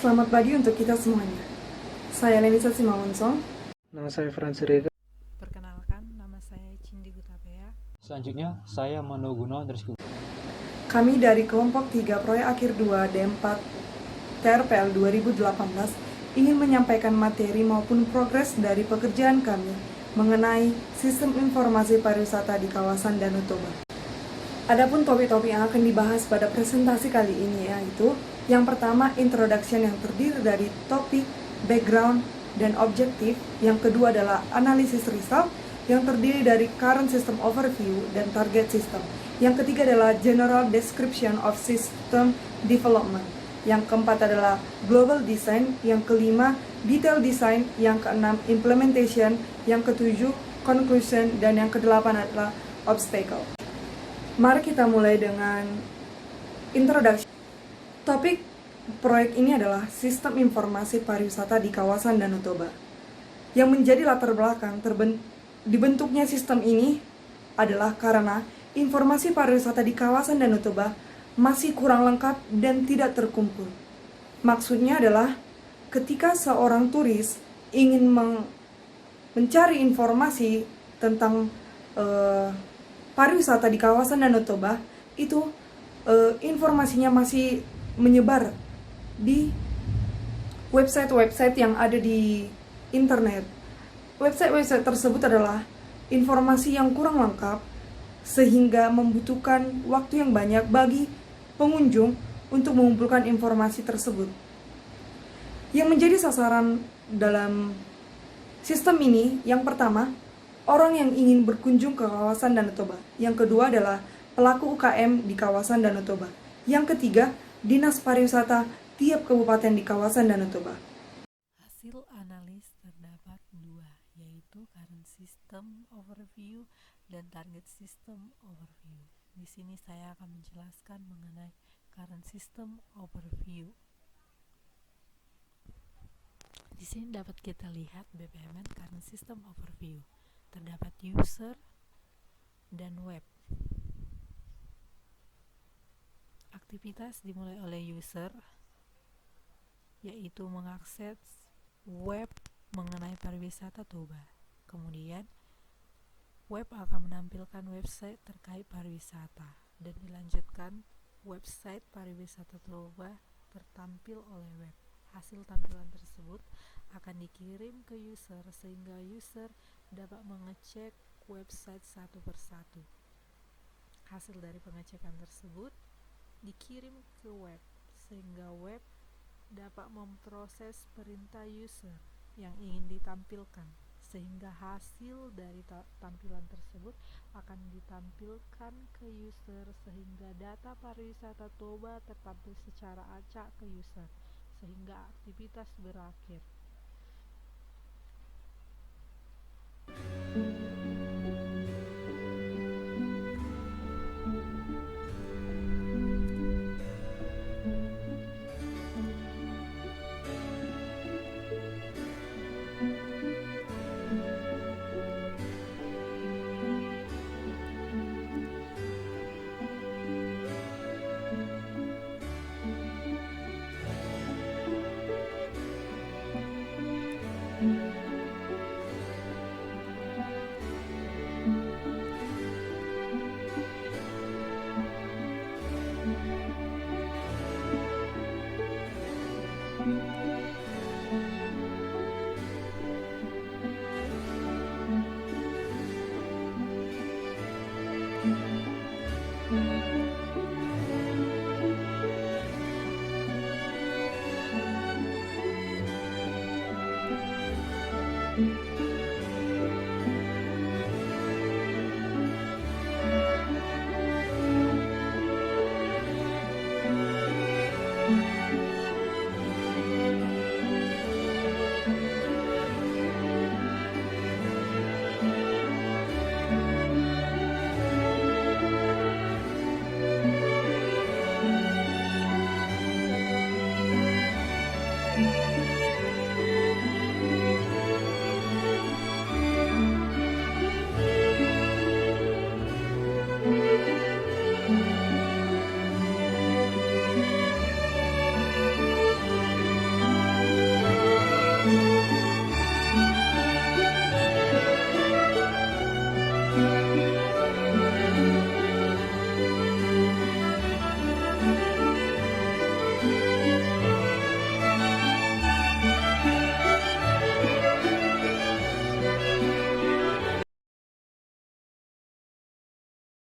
Selamat pagi untuk kita semuanya. Saya Lenisa Simangunsong. Nama saya Franz Rega. Perkenalkan, nama saya Cindi Gutapea. Selanjutnya, saya Mano Gunawan Rizky. Kami dari kelompok 3 proyek akhir 2 D4 TRPL 2018 ingin menyampaikan materi maupun progres dari pekerjaan kami mengenai sistem informasi pariwisata di kawasan Danau Toba. Adapun topik-topik yang akan dibahas pada presentasi kali ini yaitu yang pertama introduction yang terdiri dari topik, background, dan objektif. Yang kedua adalah analisis result yang terdiri dari current system overview dan target system. Yang ketiga adalah general description of system development. Yang keempat adalah global design. Yang kelima detail design. Yang keenam implementation. Yang ketujuh conclusion. Dan yang kedelapan adalah obstacle. Mari kita mulai dengan introduction. Topik proyek ini adalah sistem informasi pariwisata di kawasan Danau Toba. Yang menjadi latar belakang dibentuknya sistem ini adalah karena informasi pariwisata di kawasan Danau Toba masih kurang lengkap dan tidak terkumpul. Maksudnya adalah ketika seorang turis ingin mencari informasi tentang pariwisata di kawasan Danau Toba, itu informasinya masih menyebar di website-website yang ada di internet. Website-website tersebut adalah informasi yang kurang lengkap sehingga membutuhkan waktu yang banyak bagi pengunjung untuk mengumpulkan informasi tersebut. Yang menjadi sasaran dalam sistem ini, yang pertama, orang yang ingin berkunjung ke kawasan Danau Toba. Yang kedua adalah pelaku UKM di kawasan Danau Toba. Yang ketiga, Dinas Pariwisata tiap kabupaten di kawasan Danau Toba. Hasil analis terdapat dua, yaitu current system overview dan target system overview. Di sini saya akan menjelaskan mengenai current system overview. Di sini dapat kita lihat BPMN current system overview. Terdapat user dan web. Aktivitas dimulai oleh user, yaitu mengakses web mengenai pariwisata Toba. Kemudian, web akan menampilkan website terkait pariwisata dan dilanjutkan website pariwisata Toba tertampil oleh web. Hasil tampilan tersebut akan dikirim ke user sehingga user dapat mengecek website satu persatu. Hasil dari pengecekan tersebut dikirim ke web sehingga web dapat memproses perintah user yang ingin ditampilkan sehingga hasil dari tampilan tersebut akan ditampilkan ke user sehingga data pariwisata Toba tertampil secara acak ke user sehingga aktivitas berakhir.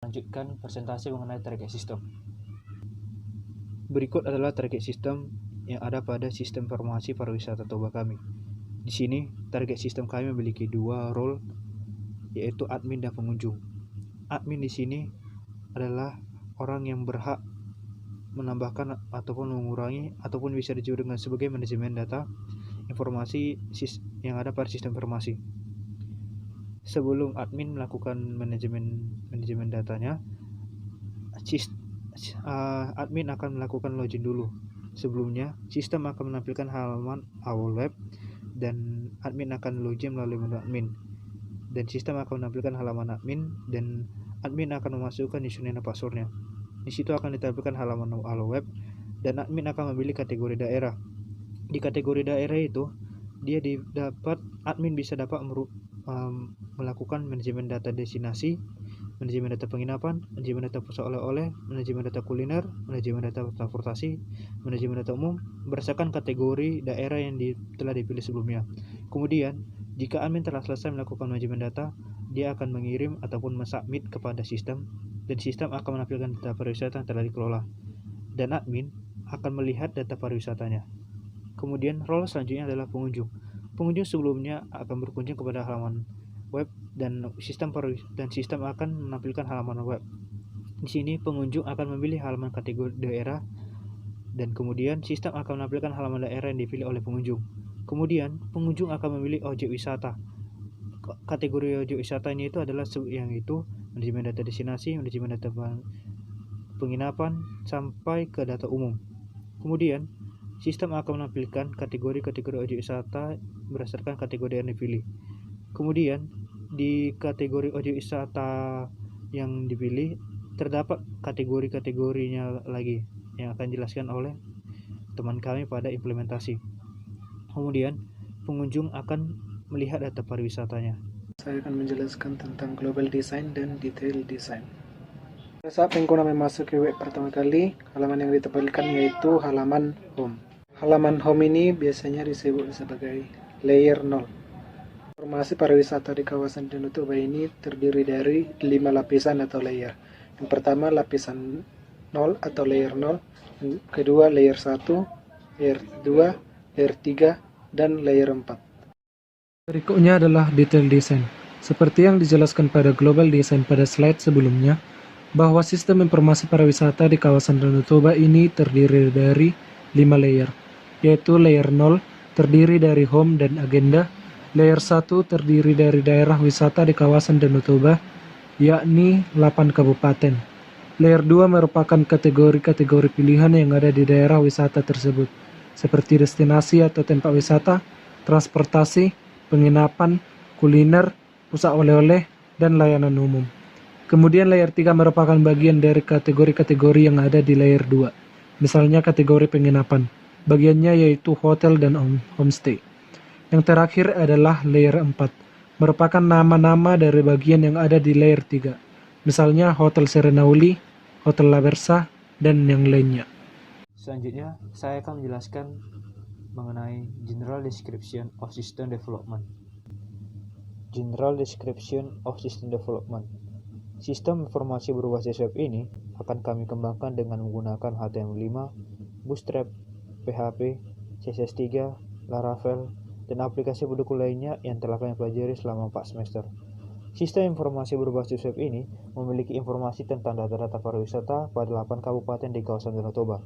Lanjutkan presentasi mengenai target sistem. Berikut adalah target sistem yang ada pada sistem informasi pariwisata Toba kami. Di sini, target sistem kami memiliki dua role, yaitu admin dan pengunjung. Admin di sini adalah orang yang berhak menambahkan ataupun mengurangi ataupun bisa disebut dengan sebagai manajemen data informasi yang ada pada sistem informasi. Sebelum admin melakukan manajemen datanya, admin akan melakukan login dulu. Sebelumnya, sistem akan menampilkan halaman awal web dan admin akan login melalui menu admin. Dan sistem akan menampilkan halaman admin dan admin akan memasukkan username dan passwordnya. Di situ akan ditampilkan halaman awal web dan admin akan memilih kategori daerah. Di kategori daerah itu, admin bisa dapat melakukan manajemen data destinasi, manajemen data penginapan, manajemen data pusat oleh-oleh, manajemen data kuliner, manajemen data transportasi, manajemen data umum berdasarkan kategori daerah yang telah dipilih sebelumnya. Kemudian, jika admin telah selesai melakukan manajemen data, dia akan mengirim ataupun mensubmit kepada sistem dan sistem akan menampilkan data pariwisata yang telah dikelola. Dan admin akan melihat data pariwisatanya. Kemudian, role selanjutnya adalah pengunjung. Pengunjung sebelumnya akan berkunjung kepada halaman web dan sistem akan menampilkan halaman web. Di sini pengunjung akan memilih halaman kategori daerah dan kemudian sistem akan menampilkan halaman daerah yang dipilih oleh pengunjung. Kemudian pengunjung akan memilih objek wisata. Kategori objek wisata ini itu adalah yang itu manajemen data destinasi, manajemen data penginapan sampai ke data umum. Kemudian sistem akan menampilkan kategori-kategori objek wisata berdasarkan kategori yang dipilih. Kemudian di kategori objek wisata yang dipilih terdapat kategori-kategorinya lagi yang akan dijelaskan oleh teman kami pada implementasi. Kemudian pengunjung akan melihat data pariwisatanya. Saya akan menjelaskan tentang global design dan detail design. Saat pengguna memasuki web pertama kali, halaman yang ditampilkan yaitu halaman home. Halaman home ini biasanya disebut sebagai layer 0. Informasi pariwisata di kawasan Danau Toba ini terdiri dari 5 lapisan atau layer. Yang pertama lapisan 0 atau layer 0, yang kedua layer 1, layer 2, layer 3, dan layer 4. Berikutnya adalah detail design. Seperti yang dijelaskan pada global design pada slide sebelumnya, bahwa sistem informasi pariwisata di kawasan Danau Toba ini terdiri dari 5 layer, yaitu layer 0 terdiri dari home dan agenda, layer 1 terdiri dari daerah wisata di kawasan Danau Toba, yakni 8 kabupaten. Layer 2 merupakan kategori-kategori pilihan yang ada di daerah wisata tersebut, seperti destinasi atau tempat wisata, transportasi, penginapan, kuliner, pusat oleh-oleh, dan layanan umum. Kemudian layer 3 merupakan bagian dari kategori-kategori yang ada di layer 2, misalnya kategori penginapan. Bagiannya yaitu hotel dan homestay. Yang terakhir adalah layer 4, merupakan nama-nama dari bagian yang ada di layer 3, misalnya Hotel Serenauli, Hotel La Versa, dan yang lainnya. Selanjutnya, saya akan menjelaskan mengenai General Description of System Development. General Description of System Development. Sistem informasi berbasis web ini akan kami kembangkan dengan menggunakan HTML5, Bootstrap, PHP, CSS3, Laravel, dan aplikasi pendukung lainnya yang telah kami pelajari selama 4 semester. Sistem informasi berbasis web ini memiliki informasi tentang data-data pariwisata pada 8 kabupaten di kawasan Danau Toba.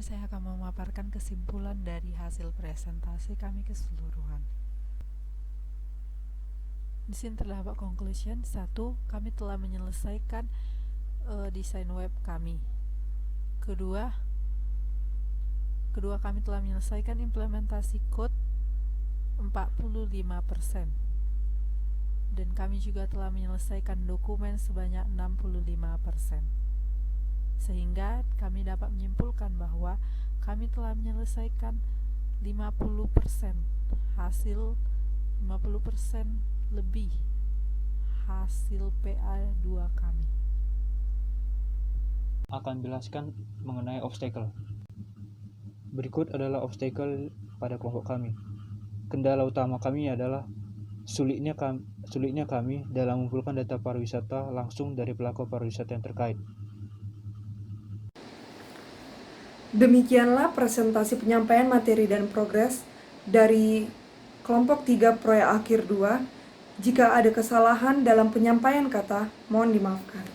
sini saya akan memaparkan kesimpulan dari hasil presentasi kami keseluruhan. Di sini terdapat conclusion. 1. Kami telah menyelesaikan desain web kami. Kedua, kami telah menyelesaikan implementasi code 45%. Dan kami juga telah menyelesaikan dokumen sebanyak 65%. Sehingga kami dapat menyimpulkan bahwa kami telah menyelesaikan 50% hasil 50% lebih hasil PA2 kami. Akan jelaskan mengenai obstacle. Berikut adalah obstacle pada kelompok kami. Kendala utama kami adalah sulitnya kami dalam mengumpulkan data pariwisata langsung dari pelaku pariwisata yang terkait. Demikianlah presentasi penyampaian materi dan progres dari kelompok 3 proyek akhir 2. Jika ada kesalahan dalam penyampaian kata, mohon dimaafkan.